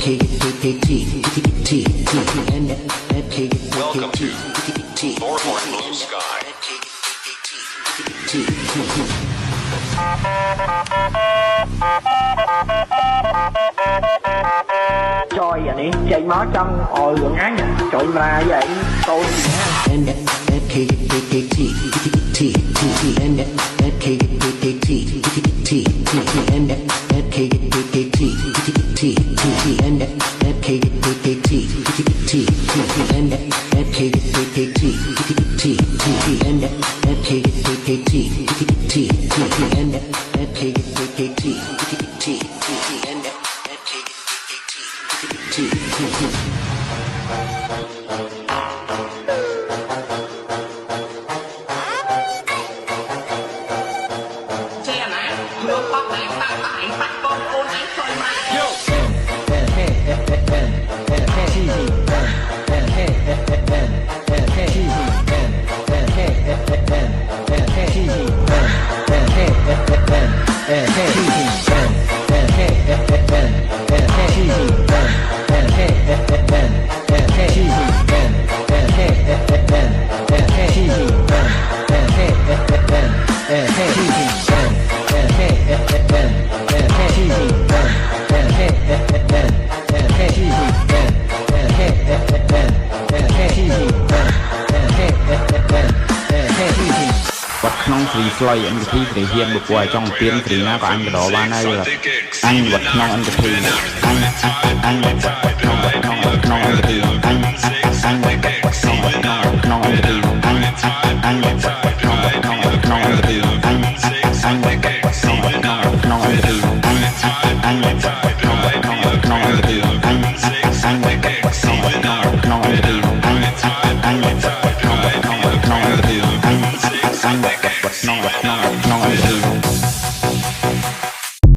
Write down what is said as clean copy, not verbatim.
Welcome to Thorborn Blue Sky. Trời vậy đi, chạy máu trong ồi gần áng nha. Trời mà vậy, tôi Nông free fly anh cái thì hiện một vài trong tiền thì nó có anh cái đó ban này là anh vật nông anh cái thì anh anh vật nông anh cái thì anh vật nông anh cái thì anh vật nông anh cái thì anh vật nông anh cái thì anh vật nông anh cái thì anh vật nông anh cái thì anh vật nông anh cái thì no,